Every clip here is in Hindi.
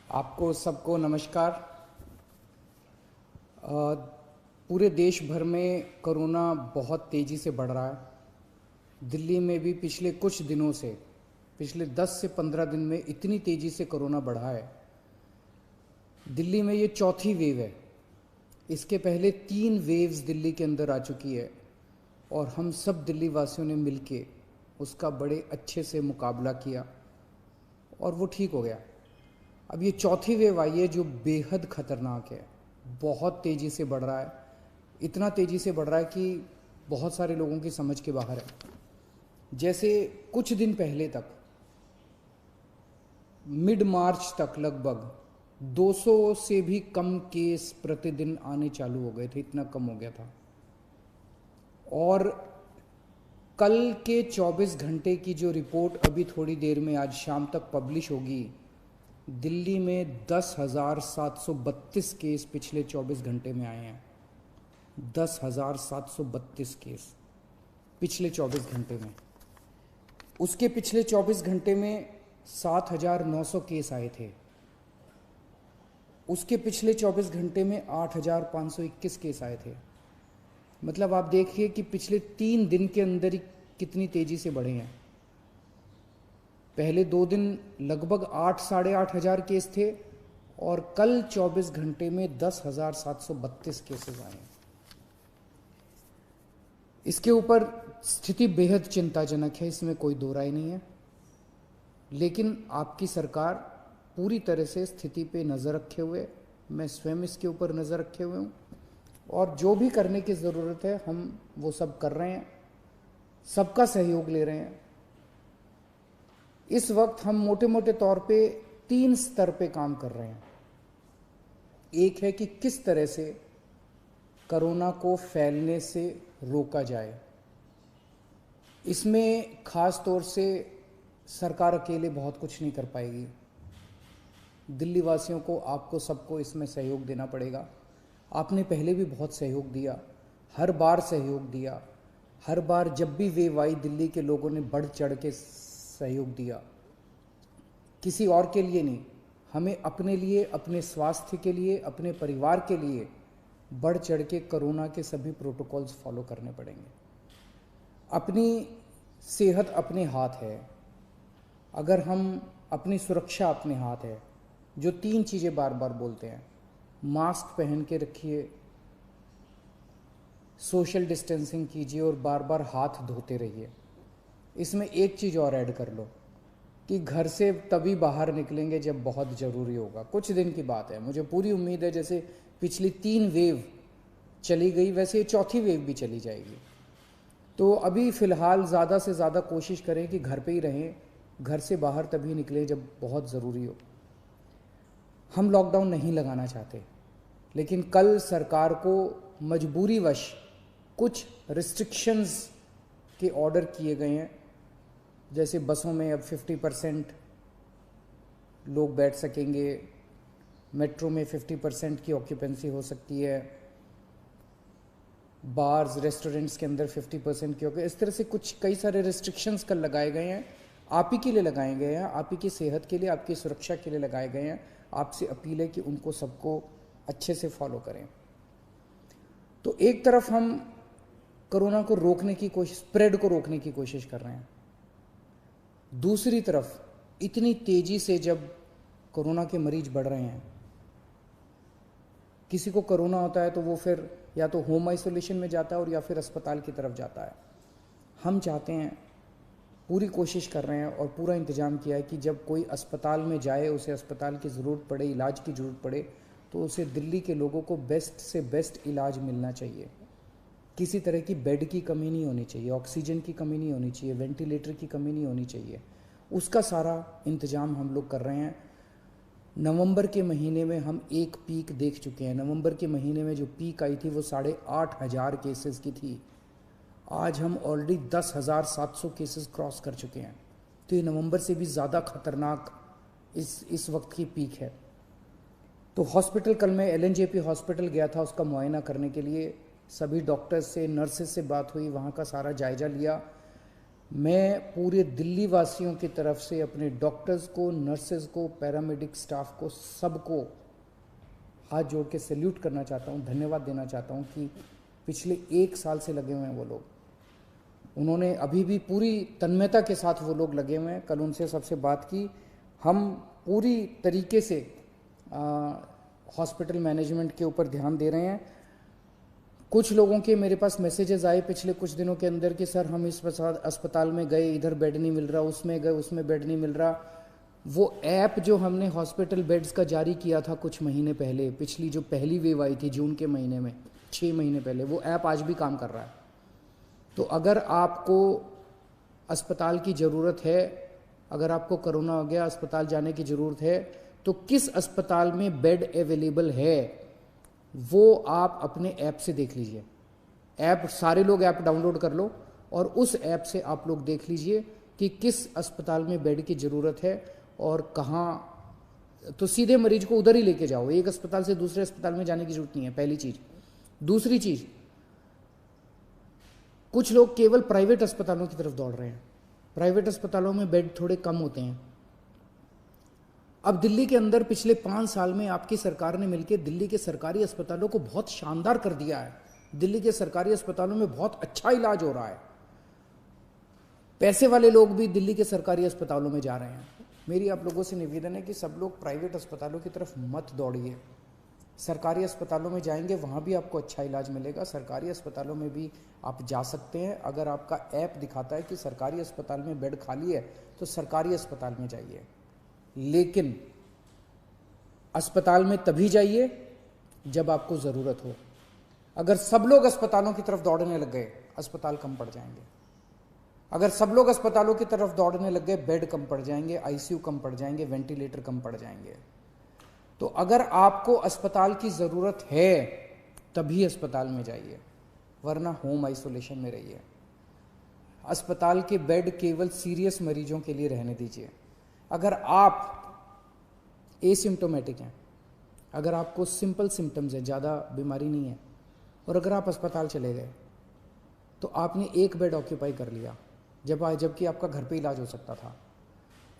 आपको सबको नमस्कार। पूरे देश भर में कोरोना बहुत तेज़ी से बढ़ रहा है। दिल्ली में भी पिछले कुछ दिनों से, पिछले 10 से 15 दिन में इतनी तेज़ी से कोरोना बढ़ा है। दिल्ली में ये चौथी वेव है। इसके पहले 3 वेव्स दिल्ली के अंदर आ चुकी है और हम सब दिल्ली वासियों ने मिलके उसका बड़े अच्छे से मुकाबला किया और वो ठीक हो गया। अब ये चौथी वेव आई है जो बेहद ख़तरनाक है, बहुत तेज़ी से बढ़ रहा है। इतना तेज़ी से बढ़ रहा है कि बहुत सारे लोगों की समझ के बाहर है। जैसे कुछ दिन पहले तक, मिड मार्च तक लगभग 200 से भी कम केस प्रतिदिन आने चालू हो गए थे, इतना कम हो गया था। और कल के 24 घंटे की जो रिपोर्ट अभी थोड़ी देर में आज शाम तक पब्लिश होगी, दिल्ली में 10,732 केस पिछले 24 घंटे में आए हैं। 10,732 केस पिछले 24 घंटे में। उसके पिछले 24 घंटे में 7,900 केस आए थे। उसके पिछले 24 घंटे में 8,521 केस आए थे। मतलब आप देखिए कि पिछले 3 दिन के अंदर ही कितनी तेज़ी से बढ़े हैं। पहले 2 दिन लगभग 8 साढ़े 8 हज़ार केस थे और कल 24 घंटे में 10,732 केसेस आए हैं। इसके ऊपर स्थिति बेहद चिंताजनक है, इसमें कोई दो राय नहीं है। लेकिन आपकी सरकार पूरी तरह से स्थिति पे नज़र रखे हुए, मैं स्वयं इसके ऊपर नज़र रखे हुए हूँ और जो भी करने की ज़रूरत है हम वो सब कर रहे हैं, सबका सहयोग ले रहे हैं। इस वक्त हम मोटे मोटे तौर पे 3 स्तर पे काम कर रहे हैं। एक है कि किस तरह से कोरोना को फैलने से रोका जाए। इसमें खास तौर से सरकार अकेले बहुत कुछ नहीं कर पाएगी। दिल्ली वासियों को, आपको सबको इसमें सहयोग देना पड़ेगा। आपने पहले भी बहुत सहयोग दिया, हर बार सहयोग दिया। हर बार जब भी वेव आई, दिल्ली के लोगों ने बढ़ चढ़ के सहयोग दिया, किसी और के लिए नहीं। हमें अपने लिए, अपने स्वास्थ्य के लिए, अपने परिवार के लिए बढ़ चढ़ के कोरोना के सभी प्रोटोकॉल्स फॉलो करने पड़ेंगे। अपनी सेहत अपने हाथ है। अगर हम, अपनी सुरक्षा अपने हाथ है। जो 3 चीज़ें बार बार बोलते हैं, मास्क पहन के रखिए, सोशल डिस्टेंसिंग कीजिए और बार बार हाथ धोते रहिए। इसमें एक चीज़ और ऐड कर लो कि घर से तभी बाहर निकलेंगे जब बहुत ज़रूरी होगा। कुछ दिन की बात है, मुझे पूरी उम्मीद है जैसे पिछली 3 वेव चली गई वैसे ये चौथी वेव भी चली जाएगी। तो अभी फ़िलहाल ज़्यादा से ज़्यादा कोशिश करें कि घर पे ही रहें, घर से बाहर तभी निकलें जब बहुत ज़रूरी हो। हम लॉकडाउन नहीं लगाना चाहते, लेकिन कल सरकार को मजबूरीवश कुछ रिस्ट्रिक्शंस के ऑर्डर किए गए हैं। जैसे बसों में अब 50% लोग बैठ सकेंगे, मेट्रो में 50% की ऑक्यूपेंसी हो सकती है, बार्स रेस्टोरेंट्स के अंदर 50% की ऑक्यूपेंसी, इस तरह से कुछ कई सारे रिस्ट्रिक्शंस कल लगाए गए हैं। आप ही के लिए लगाए गए हैं, आप ही की सेहत के लिए, आपकी सुरक्षा के लिए लगाए गए हैं। आपसे अपील है कि उनको सबको अच्छे से फॉलो करें। तो एक तरफ हम कोरोना को रोकने की कोशिश, स्प्रेड को रोकने की कोशिश कर रहे हैं। दूसरी तरफ इतनी तेज़ी से जब कोरोना के मरीज बढ़ रहे हैं, किसी को कोरोना होता है तो वो फिर या तो होम आइसोलेशन में जाता है और या फिर अस्पताल की तरफ जाता है। हम चाहते हैं, पूरी कोशिश कर रहे हैं और पूरा इंतज़ाम किया है कि जब कोई अस्पताल में जाए, उसे अस्पताल की ज़रूरत पड़े, इलाज की ज़रूरत पड़े, तो उसे दिल्ली के लोगों को बेस्ट से बेस्ट इलाज मिलना चाहिए। किसी तरह की बेड की कमी नहीं होनी चाहिए, ऑक्सीजन की कमी नहीं होनी चाहिए, वेंटिलेटर की कमी नहीं होनी चाहिए। उसका सारा इंतज़ाम हम लोग कर रहे हैं। नवंबर के महीने में हम एक पीक देख चुके हैं। नवंबर के महीने में जो पीक आई थी वो 8,500 केसेस की थी। आज हम ऑलरेडी 10,700 केसेस क्रॉस कर चुके हैं। तो ये नवंबर से भी ज़्यादा खतरनाक इस वक्त की पीक है। तो हॉस्पिटल, कल मैं LNJP हॉस्पिटल गया था उसका मुआयना करने के लिए। सभी डॉक्टर्स से, नर्सेस से बात हुई, वहाँ का सारा जायज़ा लिया। मैं पूरे दिल्ली वासियों की तरफ से अपने डॉक्टर्स को, नर्सेज को, पैरामेडिक स्टाफ को, सबको हाथ जोड़ के सैल्यूट करना चाहता हूँ, धन्यवाद देना चाहता हूँ कि पिछले 1 साल से लगे हुए हैं वो लोग। उन्होंने अभी भी पूरी तन्मयता के साथ वो लोग लगे हुए हैं। कल उनसे सबसे बात की। हम पूरी तरीके से हॉस्पिटल मैनेजमेंट के ऊपर ध्यान दे रहे हैं। कुछ लोगों के मेरे पास मैसेजेस आए पिछले कुछ दिनों के अंदर कि सर हम इस अस्पताल में गए, इधर बेड नहीं मिल रहा, उसमें गए, उसमें बेड नहीं मिल रहा। वो ऐप जो हमने हॉस्पिटल बेड्स का जारी किया था कुछ महीने पहले, पिछली जो पहली वेव आई थी जून के महीने में, 6 महीने पहले, वो ऐप आज भी काम कर रहा है। तो अगर आपको अस्पताल की ज़रूरत है, अगर आपको कोरोना हो गया, अस्पताल जाने की ज़रूरत है, तो किस अस्पताल में बेड अवेलेबल है वो आप अपने ऐप से देख लीजिए। ऐप, सारे लोग ऐप डाउनलोड कर लो और उस ऐप से आप लोग देख लीजिए कि किस अस्पताल में बेड की ज़रूरत है और कहाँ। तो सीधे मरीज को उधर ही लेके जाओ, एक अस्पताल से दूसरे अस्पताल में जाने की जरूरत नहीं है, पहली चीज़। दूसरी चीज़, कुछ लोग केवल प्राइवेट अस्पतालों की तरफ दौड़ रहे हैं। प्राइवेट अस्पतालों में बेड थोड़े कम होते हैं। अब दिल्ली के अंदर पिछले 5 साल में आपकी सरकार ने मिलकर दिल्ली के सरकारी अस्पतालों को बहुत शानदार कर दिया है। दिल्ली के सरकारी अस्पतालों में बहुत अच्छा इलाज हो रहा है। पैसे वाले लोग भी दिल्ली के सरकारी अस्पतालों में जा रहे हैं। मेरी आप लोगों से निवेदन है कि सब लोग प्राइवेट अस्पतालों की तरफ मत दौड़िए। सरकारी अस्पतालों में जाएंगे, वहाँ भी आपको अच्छा इलाज मिलेगा। सरकारी अस्पतालों में भी आप जा सकते हैं। अगर आपका ऐप दिखाता है कि सरकारी अस्पताल में बेड खाली है तो सरकारी अस्पताल में जाइए, लेकिन अस्पताल में तभी जाइए जब आपको ज़रूरत हो। अगर सब लोग अस्पतालों की तरफ दौड़ने लग गए, अस्पताल कम पड़ जाएंगे। अगर सब लोग अस्पतालों की तरफ दौड़ने लग गए, बेड कम पड़ जाएंगे, आईसीयू कम पड़ जाएंगे, वेंटिलेटर कम पड़ जाएंगे। तो अगर आपको अस्पताल की ज़रूरत है तभी अस्पताल में जाइए, वरना होम आइसोलेशन में रहिए। अस्पताल के बेड केवल सीरियस मरीजों के लिए रहने दीजिए। अगर आप एसिम्टोमेटिक हैं, अगर आपको सिंपल सिम्टम्स हैं, ज़्यादा बीमारी नहीं है, और अगर आप अस्पताल चले गए तो आपने एक बेड ऑक्यूपाई कर लिया जबकि आपका घर पे इलाज हो सकता था।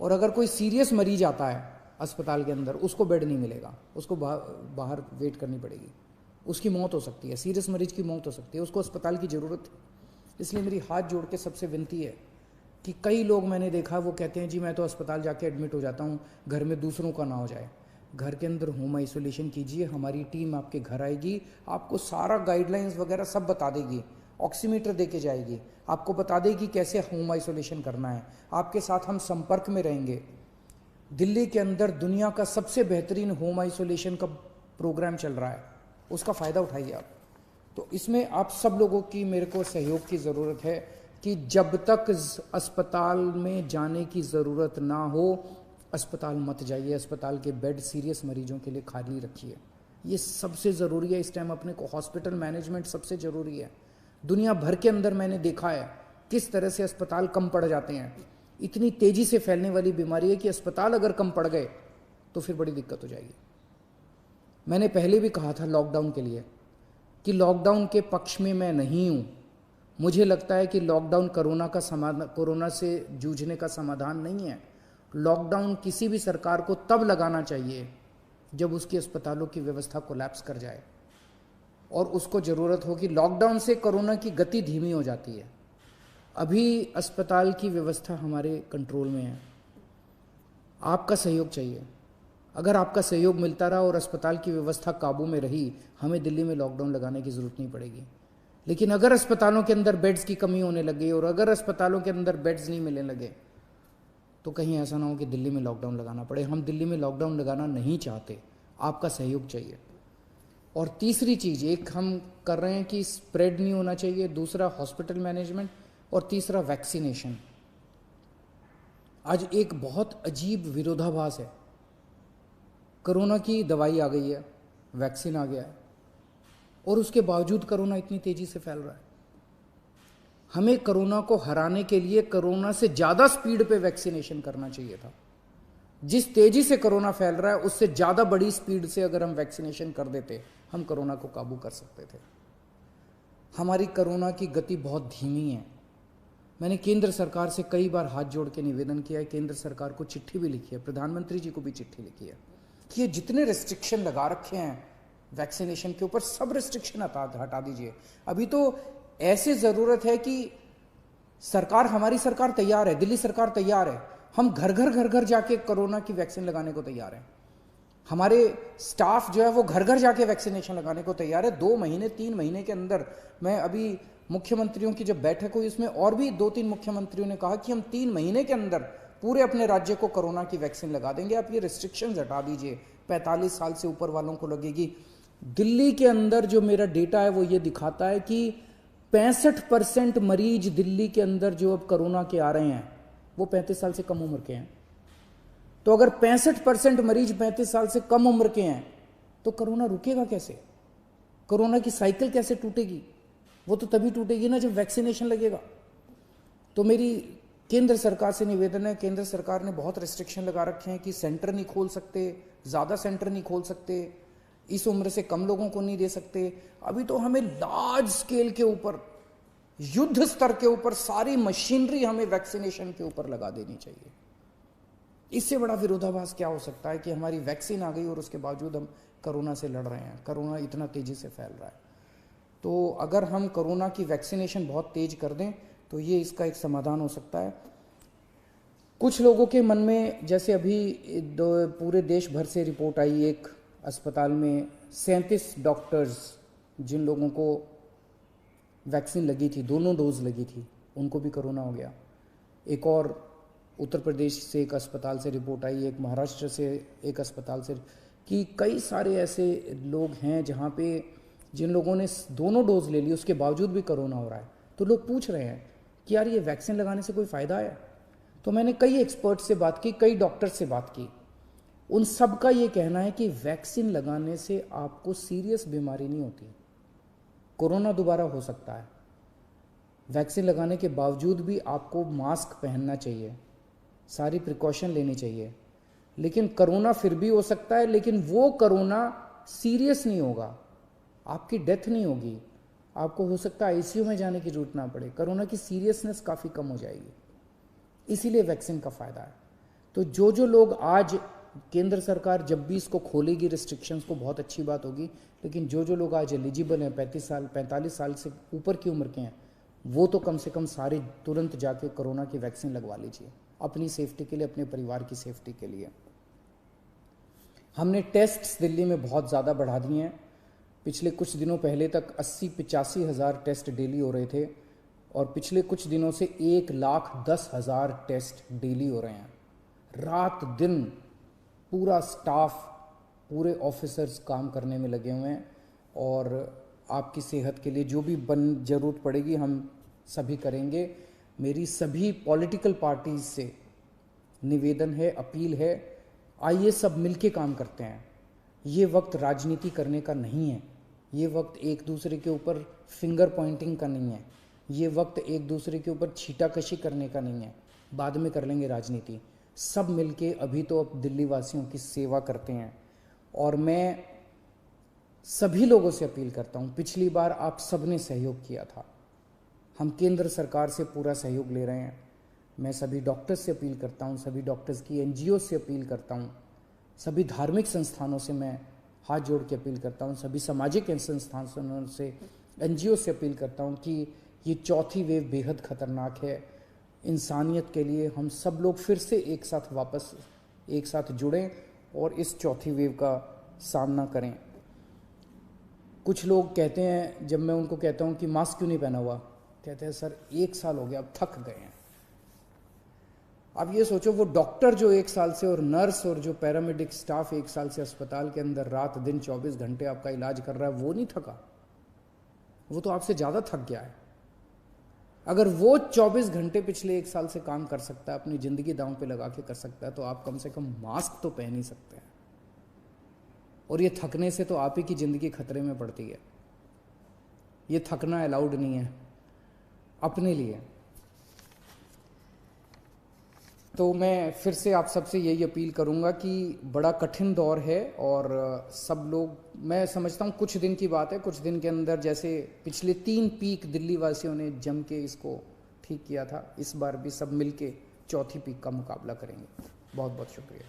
और अगर कोई सीरियस मरीज आता है अस्पताल के अंदर, उसको बेड नहीं मिलेगा, उसको बाहर वेट करनी पड़ेगी, उसकी मौत हो सकती है, सीरियस मरीज की मौत हो सकती है, उसको अस्पताल की ज़रूरत है। इसलिए मेरी हाथ जोड़ के सबसे विनती है कि कई लोग मैंने देखा वो कहते हैं जी मैं तो अस्पताल जाके एडमिट हो जाता हूँ, घर में दूसरों का ना हो जाए। घर के अंदर होम आइसोलेशन कीजिए, हमारी टीम आपके घर आएगी, आपको सारा गाइडलाइंस वगैरह सब बता देगी, ऑक्सीमीटर दे के जाएगी, आपको बता देगी कैसे होम आइसोलेशन करना है, आपके साथ हम संपर्क में रहेंगे। दिल्ली के अंदर दुनिया का सबसे बेहतरीन होम आइसोलेशन का प्रोग्राम चल रहा है, उसका फ़ायदा उठाइए आप। तो इसमें आप सब लोगों की मेरे को सहयोग की ज़रूरत है कि जब तक अस्पताल में जाने की ज़रूरत ना हो, अस्पताल मत जाइए। अस्पताल के बेड सीरियस मरीजों के लिए खाली रखिए, ये सबसे ज़रूरी है इस टाइम। अपने को हॉस्पिटल मैनेजमेंट सबसे ज़रूरी है। दुनिया भर के अंदर मैंने देखा है किस तरह से अस्पताल कम पड़ जाते हैं। इतनी तेज़ी से फैलने वाली बीमारी है कि अस्पताल अगर कम पड़ गए तो फिर बड़ी दिक्कत हो जाएगी। मैंने पहले भी कहा था लॉकडाउन के लिए कि लॉकडाउन के पक्ष में मैं नहीं हूँ। मुझे लगता है कि लॉकडाउन कोरोना से जूझने का समाधान नहीं है। लॉकडाउन किसी भी सरकार को तब लगाना चाहिए जब उसकी अस्पतालों की व्यवस्था कोलैप्स कर जाए और उसको ज़रूरत हो कि लॉकडाउन से कोरोना की गति धीमी हो जाती है। अभी अस्पताल की व्यवस्था हमारे कंट्रोल में है, आपका सहयोग चाहिए। अगर आपका सहयोग मिलता रहा और अस्पताल की व्यवस्था काबू में रही, हमें दिल्ली में लॉकडाउन लगाने की ज़रूरत नहीं पड़ेगी। लेकिन अगर अस्पतालों के अंदर बेड्स की कमी होने लगी और अगर अस्पतालों के अंदर बेड्स नहीं मिलने लगे तो कहीं ऐसा ना हो कि दिल्ली में लॉकडाउन लगाना पड़े। हम दिल्ली में लॉकडाउन लगाना नहीं चाहते, आपका सहयोग चाहिए। और तीसरी चीज़, एक हम कर रहे हैं कि स्प्रेड नहीं होना चाहिए, दूसरा हॉस्पिटल मैनेजमेंट, और तीसरा वैक्सीनेशन। आज एक बहुत अजीब विरोधाभास है। कोरोना की दवाई आ गई है, वैक्सीन आ गया है, और उसके बावजूद कोरोना इतनी तेज़ी से फैल रहा है। हमें कोरोना को हराने के लिए कोरोना से ज़्यादा स्पीड पे वैक्सीनेशन करना चाहिए था। जिस तेज़ी से कोरोना फैल रहा है उससे ज़्यादा बड़ी स्पीड से अगर हम वैक्सीनेशन कर देते, हम कोरोना को काबू कर सकते थे। हमारी कोरोना की गति बहुत धीमी है। मैंने केंद्र सरकार से कई बार हाथ जोड़ के निवेदन किया है, केंद्र सरकार को चिट्ठी भी लिखी है, प्रधानमंत्री जी को भी चिट्ठी लिखी है कि ये जितने रिस्ट्रिक्शन लगा रखे हैं वैक्सीनेशन के ऊपर, सब रिस्ट्रिक्शन हटा दीजिए। अभी तो ऐसे ज़रूरत है कि सरकार, हमारी सरकार तैयार है, दिल्ली सरकार तैयार है, हम घर घर जाके कोरोना की वैक्सीन लगाने को तैयार हैं। हमारे स्टाफ जो है वो घर घर जाके वैक्सीनेशन लगाने को तैयार है। 2 महीने 3 महीने के अंदर, मैं अभी मुख्यमंत्रियों की जब बैठक हुई उसमें और भी 2-3 मुख्यमंत्रियों ने कहा कि हम 3 महीने के अंदर पूरे अपने राज्य को कोरोना की वैक्सीन लगा देंगे। आप ये रिस्ट्रिक्शंस हटा दीजिए, 45 साल से ऊपर वालों को लगेगी। दिल्ली के अंदर जो मेरा डेटा है वो ये दिखाता है कि 65% मरीज दिल्ली के अंदर जो अब कोरोना के आ रहे हैं वो 35 साल से कम उम्र के हैं। तो अगर 65% मरीज 35 साल से कम उम्र के हैं तो कोरोना रुकेगा कैसे? कोरोना की साइकिल कैसे टूटेगी? वो तो तभी टूटेगी ना जब वैक्सीनेशन लगेगा। तो मेरी केंद्र सरकार से निवेदन है, केंद्र सरकार ने बहुत रिस्ट्रिक्शन लगा रखे हैं कि सेंटर नहीं खोल सकते, ज़्यादा सेंटर नहीं खोल सकते, इस उम्र से कम लोगों को नहीं दे सकते। अभी तो हमें लार्ज स्केल के ऊपर, युद्ध स्तर के ऊपर सारी मशीनरी हमें वैक्सीनेशन के ऊपर लगा देनी चाहिए। इससे बड़ा विरोधाभास क्या हो सकता है कि हमारी वैक्सीन आ गई और उसके बावजूद हम कोरोना से लड़ रहे हैं, कोरोना इतना तेजी से फैल रहा है। तो अगर हम कोरोना की वैक्सीनेशन बहुत तेज कर दें तो ये इसका एक समाधान हो सकता है। कुछ लोगों के मन में, जैसे अभी पूरे देश भर से रिपोर्ट आई, एक अस्पताल में 37 डॉक्टर्स जिन लोगों को वैक्सीन लगी थी, दोनों डोज लगी थी, उनको भी कोरोना हो गया। एक और उत्तर प्रदेश से एक अस्पताल से रिपोर्ट आई, एक महाराष्ट्र से एक अस्पताल से, कि कई सारे ऐसे लोग हैं जहाँ पे जिन लोगों ने दोनों डोज ले ली उसके बावजूद भी कोरोना हो रहा है। तो लोग पूछ रहे हैं कि यार ये वैक्सीन लगाने से कोई फ़ायदा है? तो मैंने कई एक्सपर्ट से बात की, कई डॉक्टर से बात की, उन सब का ये कहना है कि वैक्सीन लगाने से आपको सीरियस बीमारी नहीं होती। कोरोना दोबारा हो सकता है, वैक्सीन लगाने के बावजूद भी आपको मास्क पहनना चाहिए, सारी प्रिकॉशन लेनी चाहिए, लेकिन कोरोना फिर भी हो सकता है, लेकिन वो कोरोना सीरियस नहीं होगा, आपकी डेथ नहीं होगी, आपको हो सकता है आईसीयू में जाने की जरूरत ना पड़े, कोरोना की सीरियसनेस काफ़ी कम हो जाएगी। इसीलिए वैक्सीन का फ़ायदा है। तो जो लोग आज, केंद्र सरकार जब भी इसको खोलेगी रिस्ट्रिक्शंस को, बहुत अच्छी बात होगी, लेकिन जो लोग आज एलिजिबल हैं, 45 साल से ऊपर की उम्र के हैं, वो तो कम से कम सारे तुरंत जाके कोरोना की वैक्सीन लगवा लीजिए, अपनी सेफ्टी के लिए, अपने परिवार की सेफ्टी के लिए। हमने टेस्ट्स दिल्ली में बहुत ज़्यादा बढ़ा दिए हैं। पिछले कुछ दिनों पहले तक 80-85 हज़ार टेस्ट डेली हो रहे थे और पिछले कुछ दिनों से 1,10,000 टेस्ट डेली हो रहे हैं। रात दिन पूरा स्टाफ, पूरे ऑफिसर्स काम करने में लगे हुए हैं और आपकी सेहत के लिए जो भी ज़रूरत पड़ेगी हम सभी करेंगे। मेरी सभी पॉलिटिकल पार्टीज से निवेदन है, अपील है, आइए सब मिलके काम करते हैं। ये वक्त राजनीति करने का नहीं है, ये वक्त एक दूसरे के ऊपर फिंगर पॉइंटिंग का नहीं है, ये वक्त एक दूसरे के ऊपर छीटाकशी करने का नहीं है, बाद में कर लेंगे राजनीति। सब मिलके अभी तो अब दिल्ली वासियों की सेवा करते हैं और मैं सभी लोगों से अपील करता हूँ, पिछली बार आप सबने सहयोग किया था, हम केंद्र सरकार से पूरा सहयोग ले रहे हैं। मैं सभी डॉक्टर्स से अपील करता हूँ, सभी डॉक्टर्स की एनजीओ से अपील करता हूँ, सभी धार्मिक संस्थानों से मैं हाथ जोड़ के अपील करता हूँ, सभी सामाजिक संस्थानों से, एनजीओ से अपील करता हूँ कि ये चौथी वेव बेहद खतरनाक है इंसानियत के लिए। हम सब लोग फिर से एक साथ जुड़ें और इस चौथी वेव का सामना करें। कुछ लोग कहते हैं, जब मैं उनको कहता हूँ कि मास्क क्यों नहीं पहना हुआ, कहते हैं सर 1 साल हो गया, अब थक गए हैं। अब ये सोचो, वो डॉक्टर जो 1 साल से, और नर्स और जो पैरामेडिक स्टाफ 1 साल से अस्पताल के अंदर रात दिन 24 घंटे आपका इलाज कर रहा है, वो नहीं थका? वो तो आपसे ज़्यादा थक गया है। अगर वो 24 घंटे पिछले 1 साल से काम कर सकता है, अपनी ज़िंदगी दांव पे लगा के कर सकता है, तो आप कम से कम मास्क तो पहन ही सकते हैं। और ये थकने से तो आप ही की ज़िंदगी खतरे में पड़ती है। ये थकना अलाउड नहीं है अपने लिए। तो मैं फिर से आप सबसे यही अपील करूंगा कि बड़ा कठिन दौर है और सब लोग, मैं समझता हूँ कुछ दिन की बात है, कुछ दिन के अंदर, जैसे पिछले 3 पीक दिल्ली वासियों ने जम के इसको ठीक किया था, इस बार भी सब मिलके चौथी पीक का मुकाबला करेंगे। बहुत बहुत शुक्रिया।